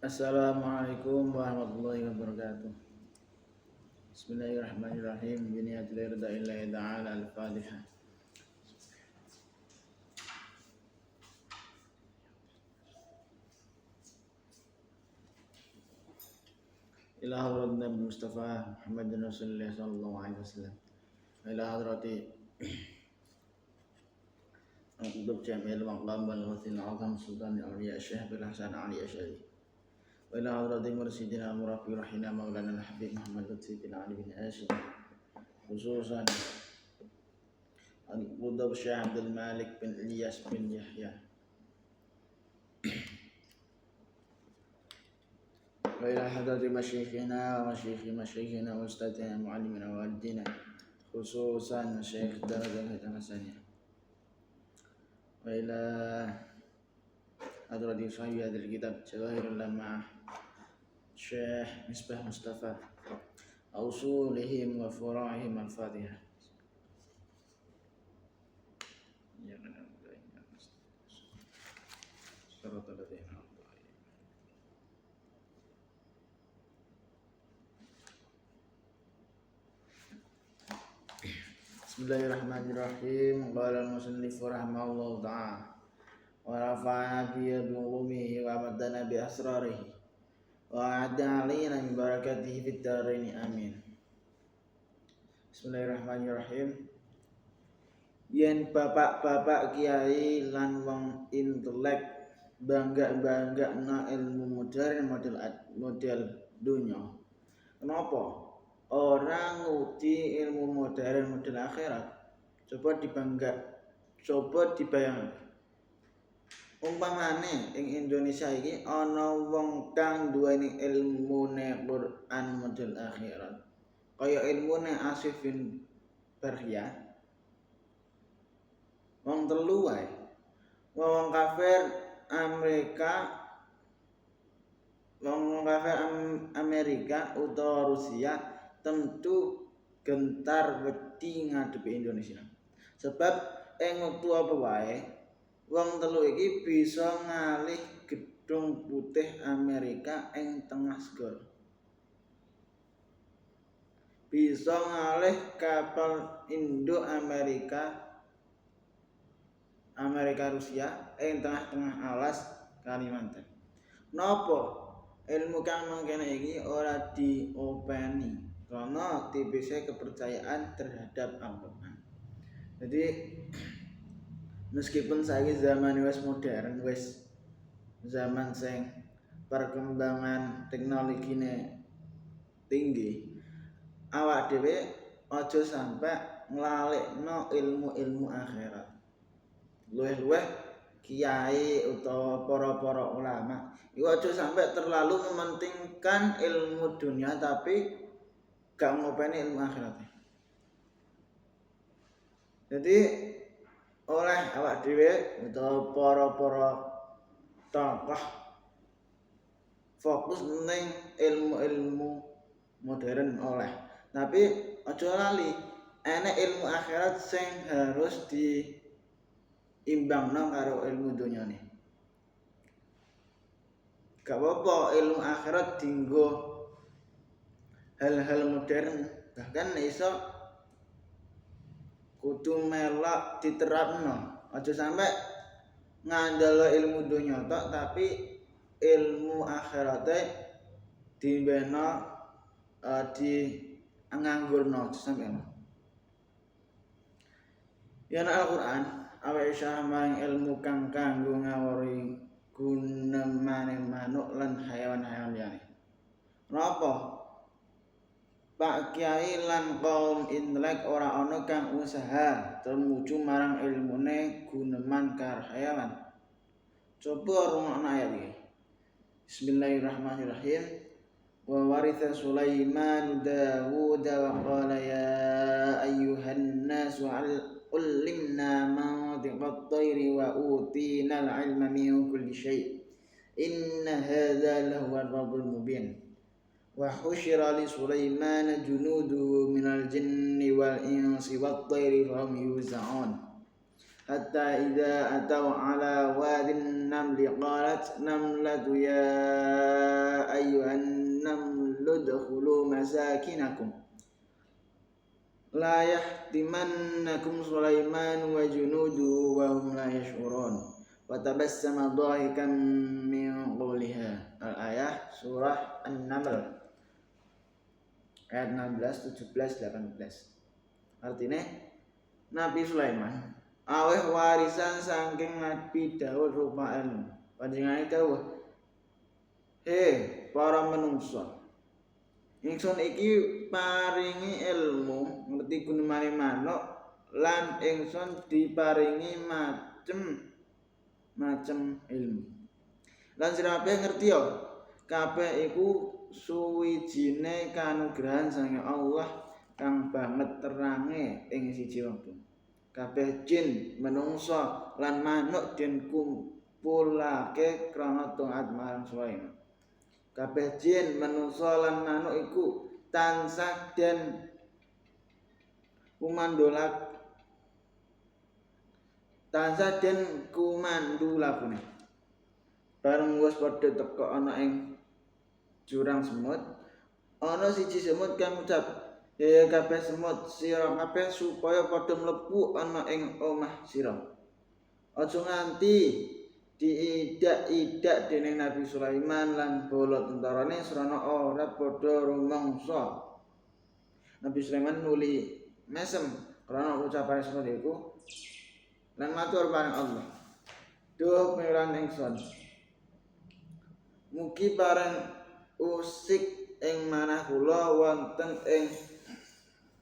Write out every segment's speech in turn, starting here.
Assalamualaikum warahmatullahi wabarakatuh. Bismillahirrahmanirrahim. Biniyatil irda'illahi ta'ala al-Fatihah. Ila hadrat Nabi Mustafa Muhammadin Rasulullah sallallahu alaihi wasallam. Ila hadrati Al-Qutub Jamil Maqam Al-Ghuthil Azam Sultan Al-Awliya Syekh bin Hasan Ali Asy'ari. Wa ila hadrati mursidina murafi rahina maulana Habib Muhammad Lutfi bin Ali bin Hashim. Khususan Al-Qutub Syekh Abdul Malik bin Ilyas bin Yahya. Wa ila hadrati masyikhina wa masyikhina wa ustadzina muallimina wa walidina khususan Syekh Darajat Hasaniyah. Wa ila hadrati sahih hadil kitab Jawahirul Lama'ah Syekh Misbah Mustafa ausulihim wa fura'ihim al-Fatihah. Bismillahirrahmanirrahim. Qala al-musannif rahimahullahu ta'ala wa rafa'ana bi ulumihi wa madana bi asrarihi wa a'adda alaina min barakatihi fid dharain amin. Bismillahirrahmanirrahim. Yen bapak-bapak kiai lan wong intelek bangga-banggakna ilmu modern model dunya. Kenapa? Orang nguji ilmu modern model akhirat. Coba dibayangkan. Umpamane ing Indonesia iki ana wong kang duweni ilmune Quran model akhirat. Kaya ilmune Asif bin Barhiyah. Wong telu wae. Wong kafir Amerika utawa Rusia tentu gentar wedi ngadepi Indonesia. Sebab ing wektu apa wae wong telu iki bisa ngalih gedung putih Amerika ing tengah segara. Bisa ngalih kapal Indo Amerika Rusia ing tengah-tengah alas Kalimantan. Napa ilmu kang mangkene iki ora diopeni karena tipise kepercayaan terhadap Al-Qur'an. Jadi meskipun saiki zaman wis modern, wis zaman sing perkembangan teknologine tinggi, awak dhewe aja sampe nglalekno ilmu-ilmu akhirat. Luwih-luwih kiai utawa para ulama iku aja sampe terlalu mementingkan ilmu dunia tapi gak ngopeni ilmu akhirat. Jadi oleh awak dhewe utawa para tokoh fokus ning ilmu-ilmu modern oleh. Tapi aja lali enek ilmu akhirat sing harus diimbangno karo ilmu dunyane. Gak apa-apa ilmu akhirat dienggo hal-hal modern, bahkan iso kudu melok diterapno. Aja sampe ngandalo ilmu dunya tok tapi ilmu akhirate dimbeno di nganggurno sampe. Yen Al-Qur'an awake isyarah maring ilmu kang kanggo ngawuri gunemane manuk lan hayawan-hayawan liyane. Napa? Pak Kiai lan kaum intelek ora ana kang usaha tumuju marang ilmune guneman karo hayawan. Coba rungokno ayat iki. Bismillahirrahmanirrahim. Wa waritha Sulaiman Dawud wa qala ya ayyuhan nasu ullimna mantiqat tayri wa utina al-ilma min kulli syai'. Inna hadza lahu ar-rabbul mubin. Wa husyira li Sulaiman junuduhu minal jinni wal insi wat tayri fahum yuz'un. Hatta idza ataw ala wadin namli qalat namlatu ya ayyuhan namlu udkhulu masakinakum la yahtimannakum Sulaiman wa junuduhu wa hum la yash'urun wa tabassama dhahikan min qawliha. Al-ayah surah An-Naml ayat 16, 17, 18. Artinya Nabi Sulaiman aweh warisan saking Nabi Daud rupa ilmu. Panjenengane dawuh, para menungso, ingsun iki paringi ilmu ngerti gunemane manuk lan ingsun diparingi macem ilmu. Lan sira kabeh ngerti ya, kabeh iku suwijine kanugrahan saking Allah kang banget terange ing siji wektu. Kabeh jin, menungso lan manuk den kumpulake krana taat marang Sulaiman. Kabeh jin, manungsa lan manuk iku tansah den kumandu lakune. Bareng wis padha teka ana ing jurang semut, ana siji semut kang ngucap, "Ya kabeh semut, sira kabeh supaya padha mlebu ana ing omah sira." Aja nganti diidak-idak dening Nabi Sulaiman lan bala tentarane srana ora padha rumangsa. Nabi Sulaiman nuli mesem krana ucapane semut iku lan matur marang Allah, "Duh pangeran ingsun, mugi pareng usik ing manah kula wonten ing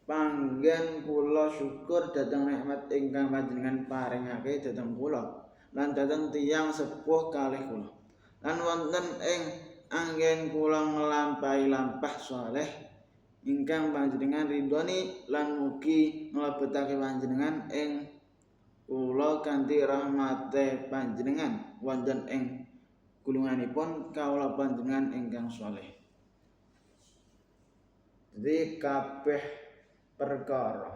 panggen kula syukur dhateng nikmat ingkang panjenengan paringake dhateng kula lan dhateng tiyang sepuh kalih kula. Lan wonten ing anggen kula nglampahi lampah saleh ingkang panjenengan ridhoni lan mugi nglebetake panjenengan ing kula kanthi rahmate panjenengan wonten ing gulunganipun kawula panjenengan ingkang saleh." Jadi kabeh perkara,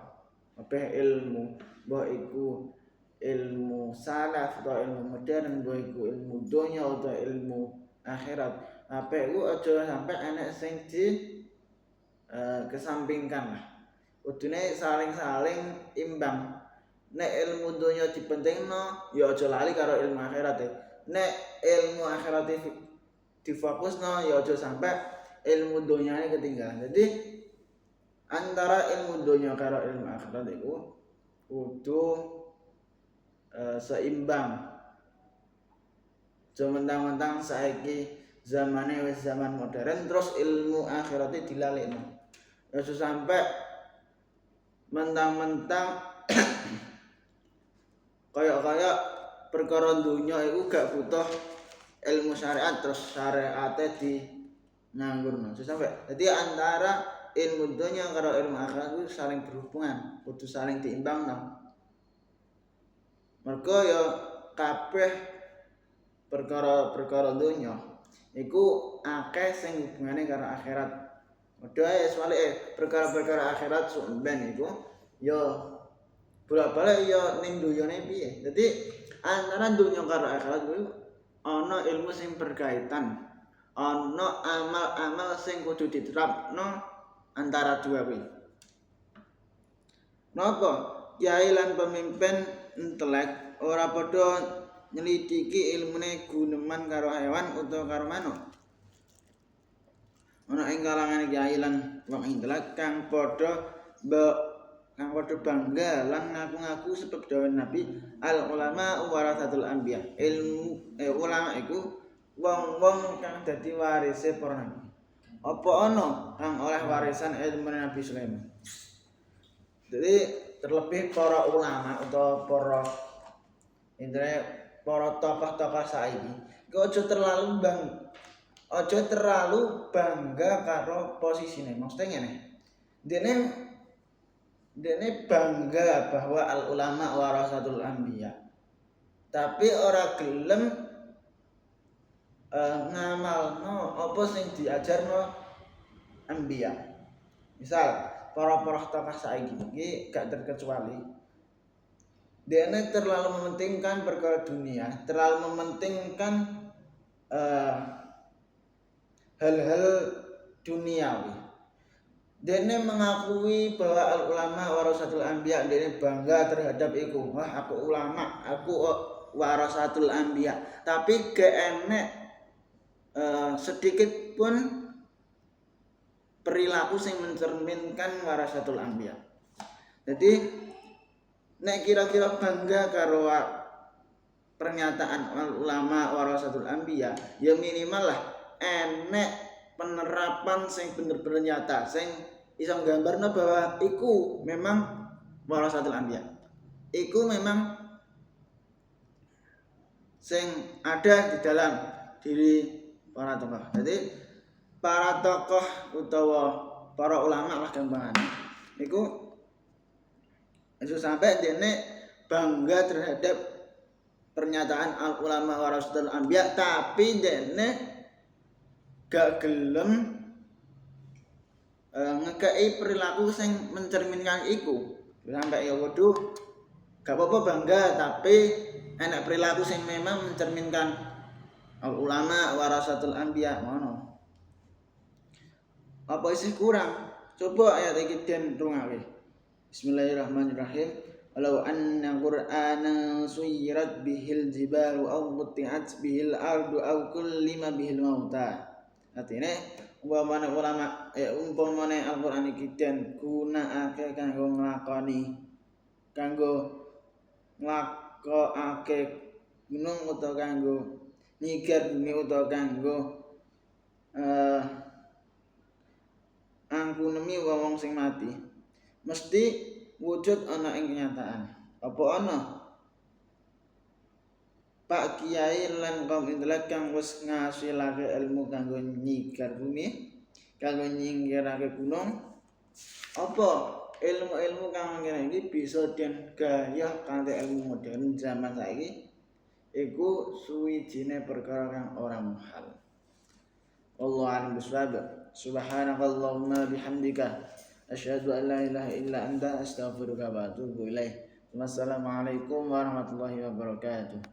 kabeh ilmu, mbah iku ilmu salaf atau ilmu modern, mbah iku ilmu donya atau ilmu akhirat, kabeh iku aja sampe enek sing kesampingkan lah. Kudune saling-saling imbang. Nek ilmu donya dipentingno, ya aja lali karo ilmu akhirat. Nek ilmu akhirat difokusno, ya aja sampe ilmu donyane ketinggalan. Jadi antara ilmu donya karo ilmu akhirat iku kudu seimbang. Aja mentang-mentang saiki zamane wis zaman modern terus ilmu akhiratnya dilalekno. Aja sampe mentang-mentang kaya perkara dunya iku gak butuh ilmu syariat terus syariate di nganggurno. Sampai jadi antara ilmu dunya karo ilmu akhirat itu saling berhubungan, kudu saling diimbangno. Mergo ya kabeh perkara dunya iku akeh sing hubungane karo akhirat. Padha ae swalike perkara-perkara akhirat sumben iku ya bolak-balik ya ning dunyane piye. Dadi antara dunya karo akhirat kuwi ana ilmu sing berkaitan, ana amal-amal sing kudu diterapno antara dua kuwi. Napa kiai lan pemimpin intelek ora padha nyelidiki ilmune guneman karo hewan utawa karo manuk. Ana ing kalangan kiai lan wong intelek kang padha bangga lan ngaku-ngaku sebab dawuh Nabi, al ulama warasatul anbiya. Ulama iku wong-wong kang dadi warise para nabi. Apa ana kang oleh warisan ilmu Nabi Sulaiman? Jadi terlebih para ulama atau para tokoh-tokoh saiki iku aja terlalu bangga karo posisine. Maksudnya ngene. Dene bangga bahwa al ulama warasatul anbiya. Tapi ora gelem ngamalno apa sing diajarno anbiya. Misal para tokoh saiki iki gak terkecuali dene terlalu mementingkan perkara dunia, terlalu mementingkan hal-hal duniawi. Dene mengakui bahwa al ulama warasatul anbiya, dene bangga terhadap iku. Wah, aku ulama, aku warasatul anbiya. Tapi gak enek sedikit pun perilaku yang mencerminkan warasatul anbiya. Jadi nek kira-kira bangga karo pernyataan al ulama warasatul anbiya, ya minimal lah enek penerapan sing bener-bener nyata, sing iso nggambarno bahwa iku memang warasatul anbiya. Iku memang sing ada di dalam diri para tokoh. Jadi para tokoh utawa para ulama lah gampangane. Iku iso sampai dene bangga terhadap pernyataan al ulama warasatul anbiya, tapi dene gak gelem ngekei perilaku sing mencerminkan iku. Sampai ya waduh gak apa-apa bangga, tapi enak perilaku sing memang mencerminkan al ulama warasatul anbiya ngono. Apa isih kurang? Coba ayat iki den rungake. Bismillahirrahmanirrahim. Walau anna qur'ana suyirat bihil jibalu aw qutti'at bihil ardu aw kullima bihil mauta. Artine umpamane ulama umpamane Al-Qur'an iki den gunakake kanggo nglakokake gunung utawa kanggo nyigar bumi utawa kanggo angkunemi wong sing mati, mesti wujud ana ing kenyataan. Apa ana Pak Kiai lan kaum intelek kang wis ngasilake ilmu kanggo nyigar bumi, kanggo nyingkirake gunung? Apa ilmu-ilmu kang ngene iki bisa den gayah kanthi ilmu modern zaman saiki? Iku suwijine perkara kang ora muhal. Wallahu a'lam bishawab. Subhanakallahumma bihamdika asyhadu an la ilaha illa anta astaghfiruka wa atubu ilaik. Wassalamualaikum warahmatullahi wabarakatuh.